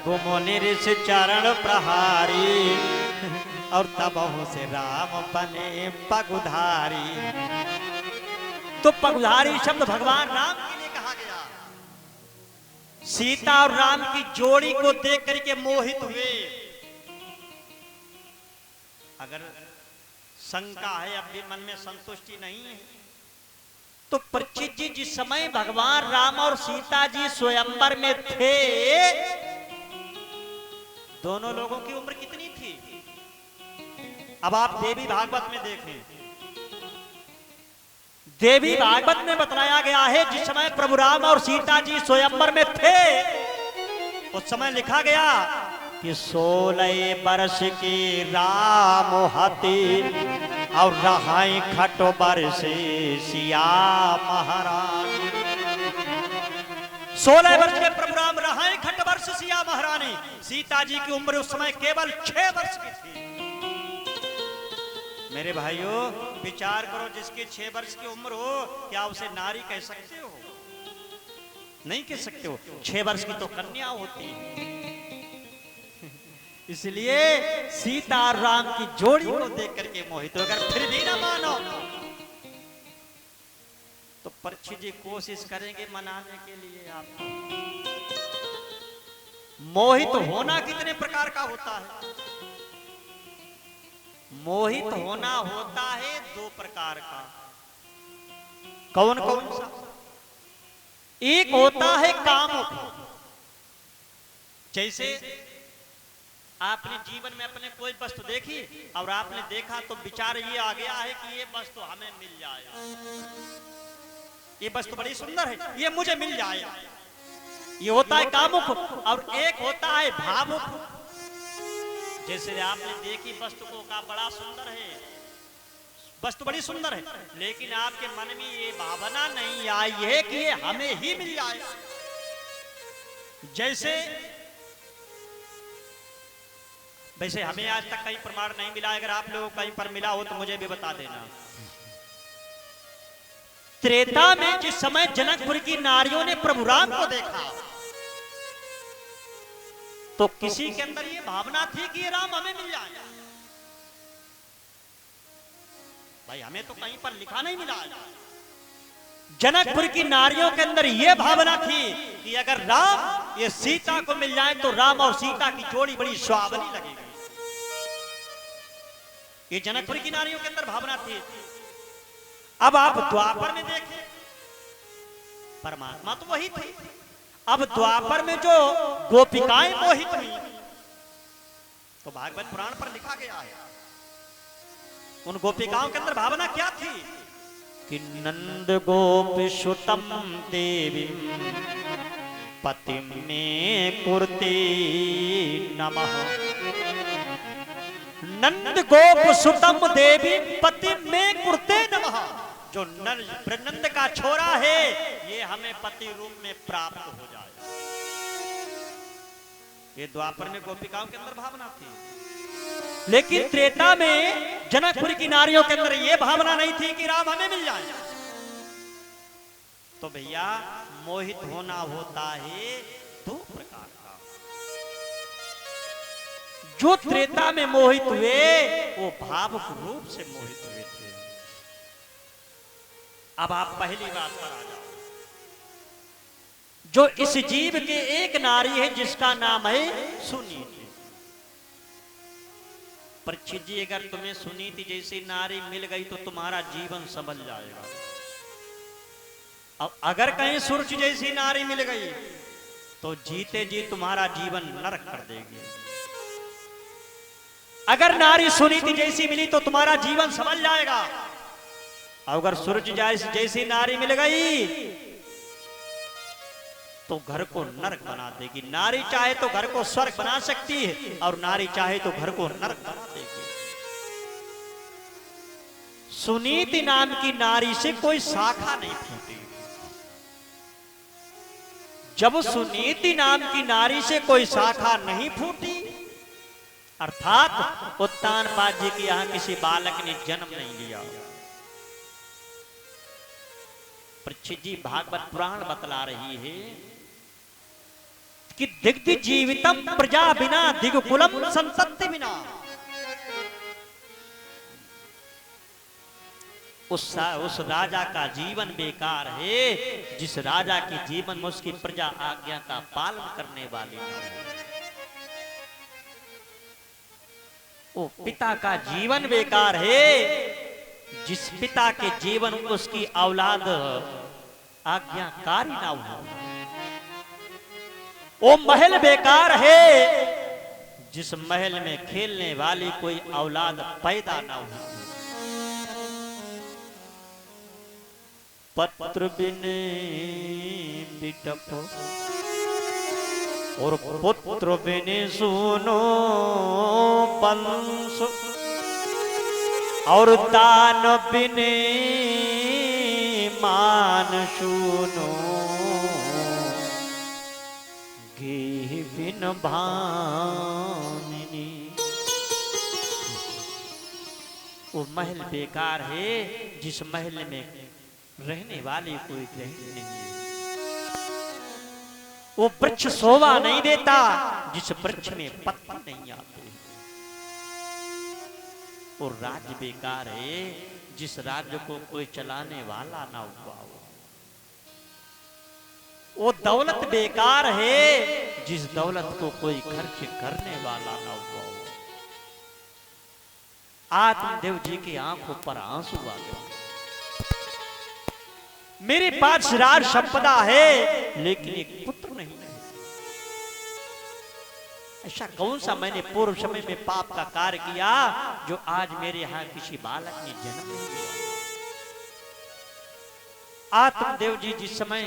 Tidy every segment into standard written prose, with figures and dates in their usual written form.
गुमुनि ऋषि चरण प्रहारी और तबहु से राम बने पगुधारी। तो पगुधारी शब्द भगवान राम के लिए कहा गया। सीता और राम की जोड़ी को देख करके मोहित हुए। अगर शंका है, अब भी मन में संतुष्टि नहीं है, तो परीक्षित जी जिस समय भगवान राम और सीता जी स्वयंवर में थे, दोनों लोगों की उम्र कितनी थी? अब आप देवी भागवत में देखें, देवी भागवत में बताया गया है जिस समय प्रभु राम और सीता जी स्वयंवर में थे, उस समय लिखा गया कि 16 वर्ष की राम हती और रहाई खट वर्ष सिया महारानी। 16 वर्ष के प्रभु राम रहाई खट वर्ष सिया महारानी। सीता जी की उम्र उस समय केवल 6 वर्ष की थी। मेरे भाइयों, विचार करो, जिसके 6 वर्ष की उम्र हो, क्या उसे नारी कह सकते हो? नहीं कह सकते हो। 6 वर्ष की तो कन्या होती है। इसलिए सीता और राम की जोड़ी को देख करके मोहित हो। अगर फिर भी ना मानो तो परीक्षित जी कोशिश करेंगे मनाने के लिए आपको। मोहित होना कितने प्रकार का होता है? मोहित होना होता है 2 प्रकार का। कौन कौन सा? एक होता है कामुक। जैसे आपने जीवन में अपने कोई वस्तु देखी और आपने देखा तो विचार ये आ गया है कि ये वस्तु हमें मिल जाए, ये वस्तु बड़ी सुंदर है, ये मुझे मिल जाए। ये होता है कामुक। और एक होता है भावुक। जैसे आपने देखी वस्तु को, कहा बड़ा सुंदर है, वस्तु बड़ी सुंदर है, लेकिन आपके मन में ये भावना नहीं आई है कि ये हमें ही मिल जाए। जैसे वैसे हमें आज तक कहीं प्रमाण नहीं मिला। अगर आप लोगों को कहीं पर मिला हो तो मुझे भी बता देना। त्रेता में जिस समय जनकपुर की नारियों ने प्रभु राम को देखा तो किसी के अंदर ये भावना थी कि ये राम हमें मिल जाए। भाई हमें तो कहीं पर लिखा नहीं मिला। जनकपुर की नारियों के अंदर यह भावना थी कि अगर राम ये सीता को मिल जाए तो राम और सीता की जोड़ी बड़ी सुहावनी लगेगी। ये जनकपुर की नारियों के अंदर भावना थी। अब आप द्वापर में देखें, परमात्मा तो वही थे। अब द्वापर में जो गोपिकाएं मोहित हुई, तो भागवत पुराण पर लिखा गया है उन गोपिकाओं के अंदर भावना क्या थी कि नंद गोप सुतम देवी पति में कुर्ते नमः। नंद गोप सुतम देवी पति में कुर्ते नमः। जो नंद का छोरा है ये हमें पति रूप में प्राप्त हो जाए। ये द्वापर में गोपिकाओं के अंदर भावना थी। लेकिन त्रेता में जनकपुर की नारियों के अंदर यह भावना नहीं थी कि राम हमें मिल जाए। तो भैया मोहित होना होता है 2 प्रकार का। जो त्रेता में मोहित हुए वो भावुक रूप से मोहित हुए थे। अब आप पहली बात पर आ जाओ। जो इस जीव के एक नारी है जिसका नाम है सुनीति। परीक्षित जी, अगर तुम्हें सुनीति जैसी नारी मिल गई तो तुम्हारा जीवन संभल जाएगा। अब अगर कहीं सुरुचि जैसी नारी मिल गई तो जीते जी तुम्हारा जीवन नरक कर देगी। अगर नारी सुनीति जैसी मिली तो तुम्हारा जीवन संभल जाएगा। अगर सूरज जैसी नारी मिल गई तो घर को नरक बना देगी। नारी चाहे तो घर को स्वर्ग बना सकती है और नारी चाहे तो घर को नरक बना देगी। सुनीति नाम की नारी से कोई शाखा नहीं फूटी। जब सुनीति नाम की नारी से कोई शाखा नहीं फूटी, अर्थात उत्तानपाद जी के यहां किसी बालक ने जन्म नहीं लिया। परीक्षित जी भागवत पुराण बतला रही है कि दिग्धि जीवितम प्रजा बिना दिगकुलम संतति बिना। उस राजा का जीवन बेकार है जिस राजा के जीवन में उसकी प्रजा आज्ञा का पालन करने वाली न हो। वो पिता का जीवन बेकार है जिस पिता के जीवन उसकी औलाद आज्ञाकारी ना हो। वो महल बेकार है जिस महल में खेलने वाली कोई औलाद पैदा ना हो। पत्र बिने बिटप और पुत्र बिने सुनो पंस और दान बिने मान सुनो गे बिन भामिनी। वो महल बेकार है जिस महल में रहने वाले कोई गृहिणी नहीं है। वो वृक्ष शोभा नहीं देता जिस वृक्ष में पत्ते नहीं आते। और राज्य बेकार है जिस राज्य को कोई चलाने वाला ना हुआ हो। वो दौलत बेकार है जिस दौलत को कोई खर्च करने वाला ना हुआ हो। आत्मदेव जी की आंखों पर आंसू आ गए। मेरे पास राज संपदा है लेकिन एक पुत्र नहीं है। ऐसा कौन सा मैंने पूर्व समय में पाप का कार्य किया जो आज मेरे यहां किसी बालक ने जन्म नहीं लिया। आत्मदेव जी जिस समय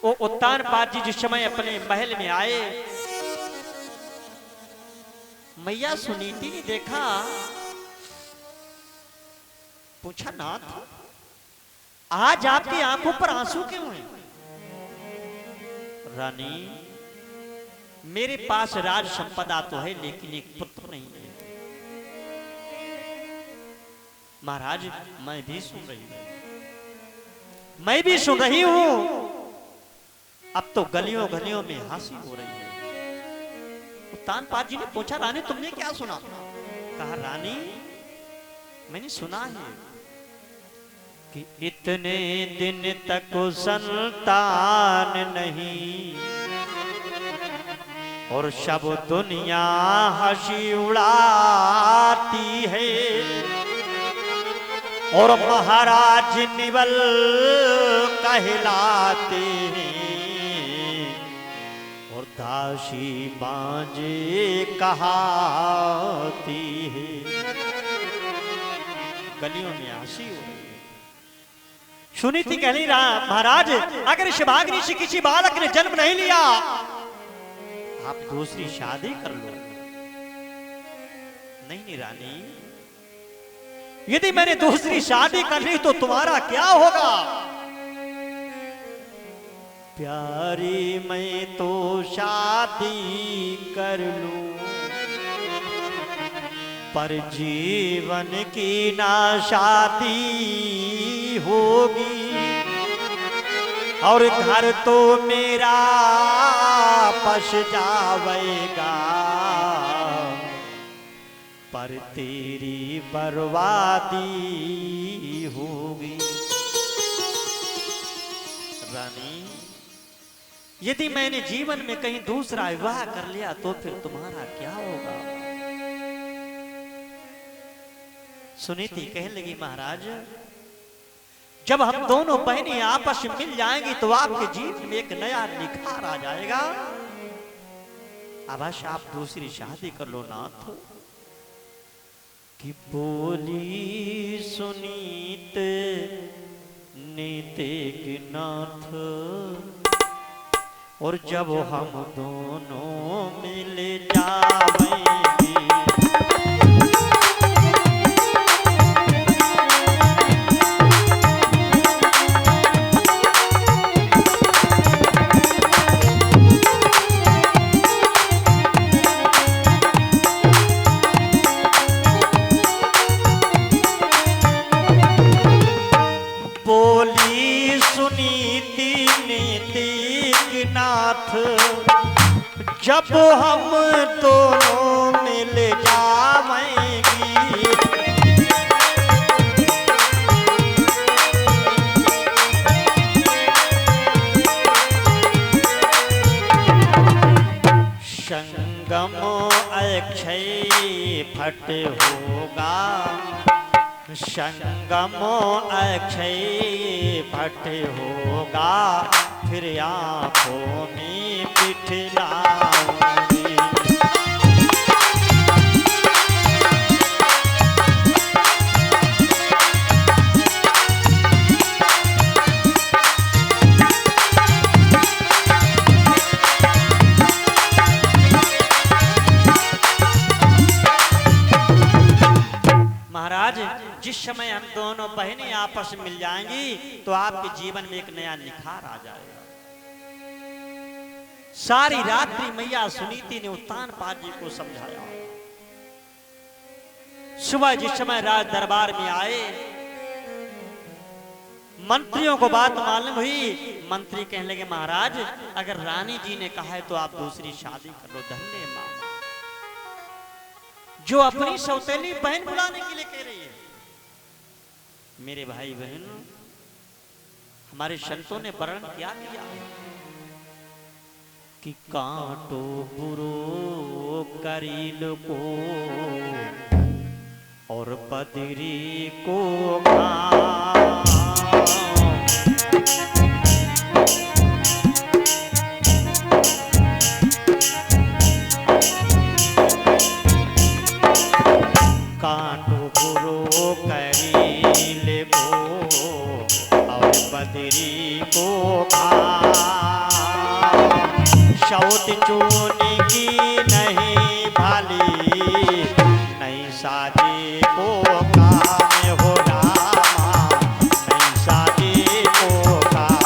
वो उत्तानपाद जी जिस समय अपने महल में आए, मैया सुनीति ने देखा, पूछा नाथ आज आपकी आंखों पर आंसू क्यों हैं? रानी मेरे पास राज संपदा तो है लेकिन एक पुत्र नहीं है। महाराज मैं भी सुन रही हूं, मैं भी सुन रही हूं। अब तो गलियों गलियों में हंसी हो रही है। उत्तानपाद जी ने पूछा रानी तुमने क्या सुना? कहा रानी मैंने सुना है कि इतने दिन तक संतान नहीं और सब दुनिया हंसी उड़ाती है और महाराज निवल कहलाते हैं और दासी बांजे कहाती है। गलियों में हंसी हो रही है। सुनीति कह रही महाराज अगर शिवाग्नि से किसी बालक ने जन्म नहीं लिया आप दूसरी शादी कर लो। नहीं रानी यदि मैंने दूसरी शादी कर ली तो तुम्हारा क्या होगा? प्यारी मैं तो शादी कर लूं पर जीवन की ना शादी होगी और घर तो मेरा पस जावेगा पर तेरी बर्बादी होगी। रानी यदि मैंने जीवन में कहीं दूसरा विवाह कर लिया तो फिर तुम्हारा क्या होगा? सुनीति कहने लगी महाराज जब हम दोनों बहनें आपस में मिल जाएंगी तो आपके जीवन में एक नया निखार आ जाएगा। अवश्य आप दूसरी शादी कर लो नाथ। कि बोली सुनीत नीते नाथ और जब हम दोनों मिल जाएंगे सुनीति नीति नाथ जब हम दोनों मिल जावेंगी, संगम अक्षय फट होगा, संगम अक्षय फट होगा, फिर आँखों में बिठलाऊंगी। महाराज, जिस समय हम दोनों बहनें आपस में मिल जाएंगी तो आपके जीवन में एक नया निखार आ जाएगा। सारी रात्रि मैया सुनीति ने उत्तानपाद जी को समझाया। सुबह जिस समय राज दरबार में आए, मंत्रियों को बात मालूम हुई। मंत्री कहने लगे, महाराज अगर रानी जी ने कहा है तो आप दूसरी शादी कर लो। धन्य मामा, जो अपनी सौतेली बहन बुलाने के लिए कह रही है। मेरे भाई बहन, हमारे संतों ने वर्णन क्या किया कि कांटो बुरो करील को और बदरी को कांटो बुरो करील को और बदरी को शौत चूनी की नहीं भाली, नहीं शादी को काम हो रामा, नहीं शादी को काम।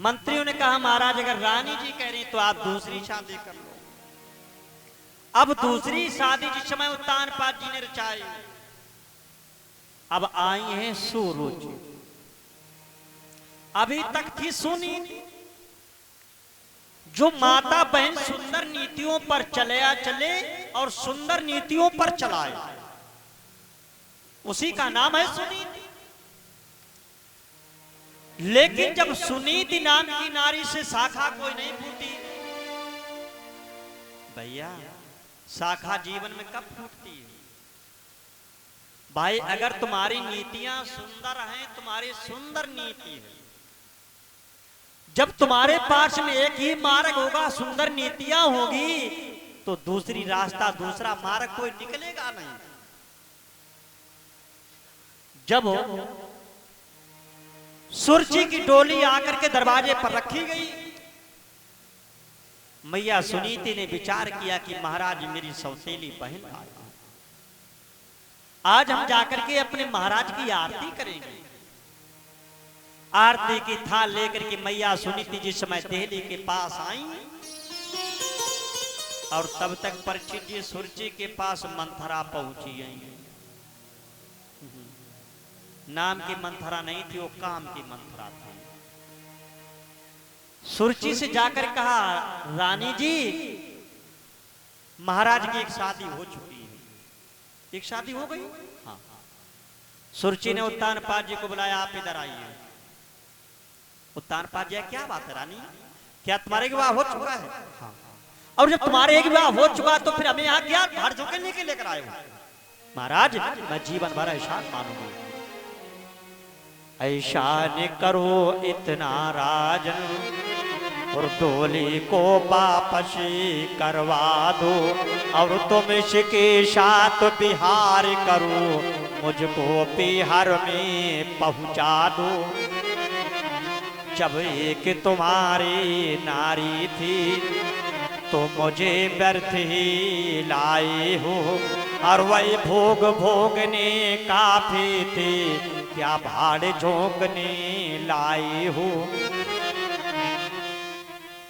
मंत्रियों ने कहा, महाराज अगर रानी जी कह रही तो आप दूसरी शादी कर लो। अब दूसरी शादी जिस समय उत्तानपाद जी ने रचाई, अब आई है सुरुचि। अभी तक थी सुनीति। जो माता बहन सुंदर नीतियों पर चले और सुंदर नीतियों पर चलाए, उसी का नाम है सुनीति। लेकिन जब सुनीति नाम की नारी से शाखा कोई नहीं फूटी, भैया शाखा जीवन में कब फूटती है? भाई अगर तुम्हारी नीतियां सुंदर हैं, तुम्हारी सुंदर नीति है, जब तुम्हारे पास में एक ही मार्ग होगा, सुंदर नीतियां होगी, तो दूसरी रास्ता दूसरा मार्ग कोई निकलेगा नहीं। जब सुरची की डोली आकर के दरवाजे पर रखी गई, मैया सुनीति ने विचार किया कि महाराज मेरी सौतेली बहन आई, आज हम जाकर के अपने महाराज की आरती करेंगे। आरती की थाल लेकर के मैया सुनीति जिस समय देहली के पास आई, और तब तक परीक्षित जी सुरची के पास मंथरा पहुंची गई। नाम की मंथरा नहीं थी, वो काम की मंथरा थी। सुरची से जाकर कहा, रानी जी महाराज की एक शादी हो चुकी है। एक शादी हो गई? हाँ। सुरची ने उत्तानपाद जी को बुलाया, आप इधर आइए। उत्तानपाद जी, क्या बात है रानी, क्या तुम्हारे विवाह हो चुका है? हाँ। और जब तुम्हारे एक विवाह हो चुका तो फिर हमें यहाँ क्या धड़ झुकने के लेकर आए हो? महाराज मैं जीवन भर एहसान मानूंगी। ऐसा न करो इतना राजन, और डोली को वापस करवा दो, और तुम इसके साथ बिहार करो, मुझको बिहार में पहुंचा दो। जब एक तुम्हारी नारी थी, तो मुझे व्यर्थ ही लाए हो, और वही भोग भोगने काफी थे, क्या भाड़ झोंकने लाए हो।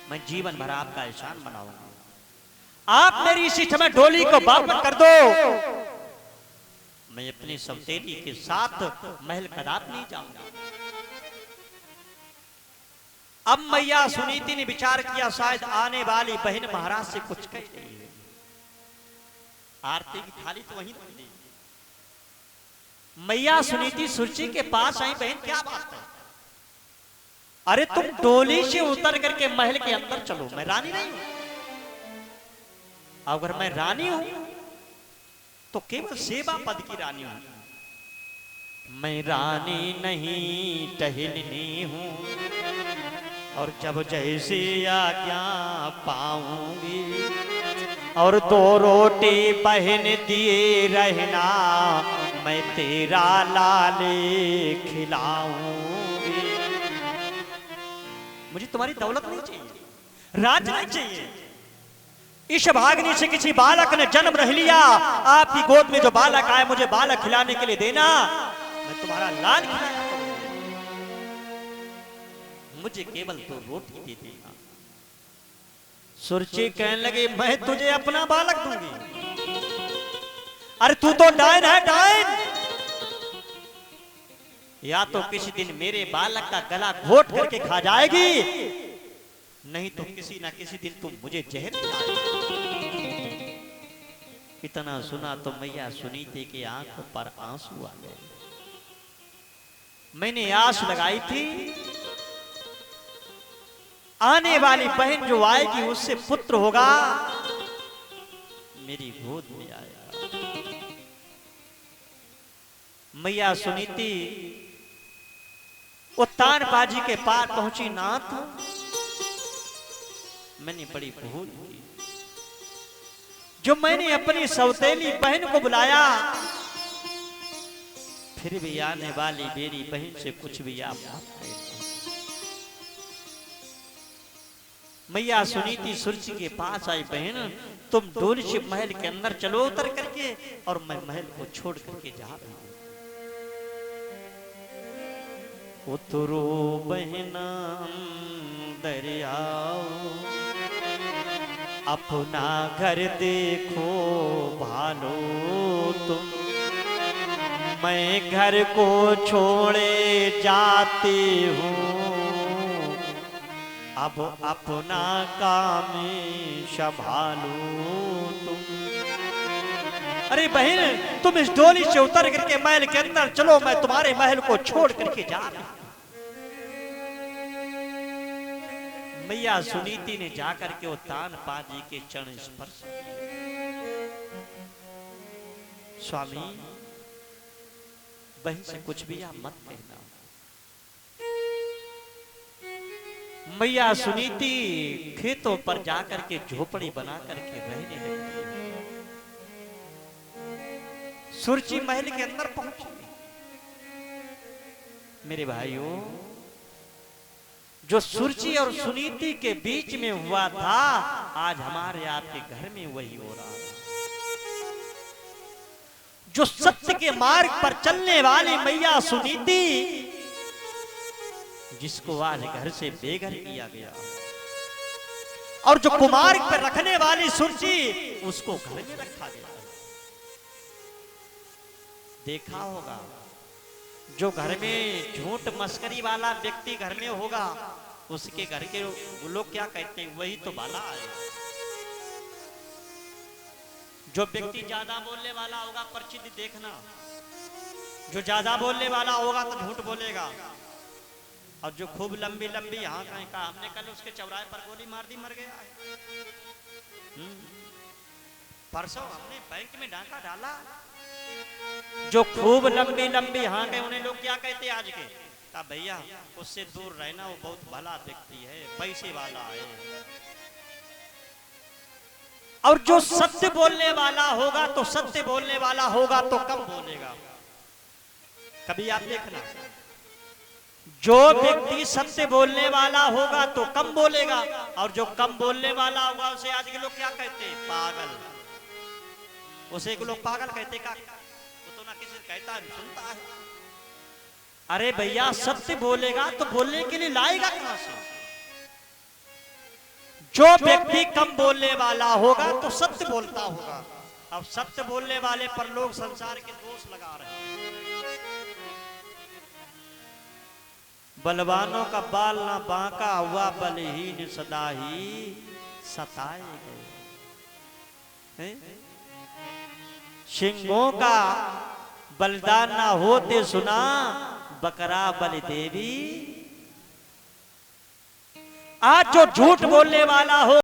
मैं जीवन भर आपका एहसान बनाऊंगा, आप मेरी इसी समय डोली को वापस कर दो, मैं अपनी सौतेली के साथ महल कदापि नहीं जाऊंगा। अब मैया सुनीति ने विचार किया, शायद आने वाली बहन महाराज से कुछ कह रही है। आरती की थाली तो वहीं रख दी। मैया सुनीति सुरची के पास आई, बहन क्या बात है? अरे तुम डोली से उतर करके महल के अंदर चलो, मैं रानी नहीं हूं। अगर मैं रानी हूं तो केवल सेवा पद की रानी हूं, मैं रानी नहीं टहलनी हूं, और जब जैसे आज्ञा पाऊंगी, और 2 रोटी बहन दिए रहना, मैं तेरा लाले खिलाऊंगी। मुझे तुम्हारी दौलत नहीं चाहिए, राज नहीं चाहिए। इस भागनी से किसी बालक ने जन्म नहीं लिया, आपकी गोद में जो बालक आए मुझे बालक खिलाने के लिए देना, मैं तुम्हारा लाल खिलाया करूंगा, मुझे केवल 2 रोटी दे देना। सुरची कहने लगे, मैं तुझे अपना बालक दूंगी। अरे तू तो डायन है, डायन। या तो किसी दिन मेरे बालक का गला घोट करके खा जाएगी, नहीं तो किसी ना किसी दिन तुम मुझे जहर खिलाएगी। इतना सुना तो मैया सुनीति की आंखों पर आंसू आ गए। मैंने आस लगाई थी आने वाली बहन जो आएगी उससे पुत्र होगा, मेरी गोद में आएगा। मैया सुनीति उत्तान बाजी के पार पहुंची। नाथ, मैंने बड़ी भूल की, जो मैंने अपनी सौतेली बहन को बुलाया, फिर भी आने वाली मेरी बहन से कुछ भी आप नहीं। मैया सुनीति सुरची के पास आई, बहन तुम डोली से महल के अंदर चलो उतर करके, और मैं महल को छोड़ करके जा रहा हूं। उतरो बहना दरियाओ, अपना घर देखो भालो तुम, मैं घर को छोड़े जाती हूँ, अब अपना काम संभालो तुम। अरे बहन, तुम इस डोली से उतर करके महल के अंदर चलो, मैं तुम्हारे महल को छोड़ करके जा रहा हूं। मैया सुनीति ने जाकर के उत्तान पाजी के चरण स्पर्श किए। स्वामी, बहन से कुछ भी आप मत कहना। मैया सुनीति खेतों पर जाकर के झोपड़ी बना करके रहने लगी। सुरची महल के अंदर पहुंची। मेरे भाइयों, जो सुरची और सुनीति के बीच में हुआ था, आज हमारे आपके घर में वही हो रहा है। जो सत्य के मार्ग पर चलने वाली मैया सुनीति, जिसको आज घर से बेघर किया गया, और जो कुमार्ग पर रखने वाली सुरची, उसको घर में रखा गया। देखा होगा, जो घर में झूठ मस्करी वाला व्यक्ति घर में होगा, उसके घर के लोग क्या कहते हैं, वही तो भला है। जो व्यक्ति ज्यादा बोलने वाला होगा, प्रचित देखना, जो ज्यादा बोलने वाला होगा तो झूठ बोलेगा, और जो खूब लंबी लंबी हाँ कहीं का, हमने कल उसके चौराहे पर गोली मार दी, मर गया। परसों हमने बैंक में डाका डाला, जो खूब लंबी लंबी हाँ कहीं, उन्हें लोग क्या कहते आज के, कहा भैया उससे दूर रहना, वो बहुत भला व्यक्ति है, पैसे वाला है। और जो सत्य बोलने वाला होगा तो सत्य बोलने वाला होगा तो कम बोलेगा। कभी आप देखना, जो व्यक्ति सत्य बोलने वाला होगा तो कम बोलेगा, और जो कम बोलने वाला होगा उसे आज के लोग क्या कहते हैं? पागल। उसे के लोग पागल कहते का? वो तो ना किसी से कहता है, सुनता है। अरे भैया, सत्य बोलेगा तो बोलने के लिए लाएगा कहां से? जो व्यक्ति कम बोलने वाला होगा तो सत्य बोलता होगा। अब सत्य बोलने वाले पर लोग संसार के दोष लगा रहे हैं। बलवानों का बाल ना बांका हुआ, बलहीन सदा ही सताए गए। सिंहों का बलिदान ना होते सुना, बकरा बलि देवी। आज जो झूठ बोलने वाला हो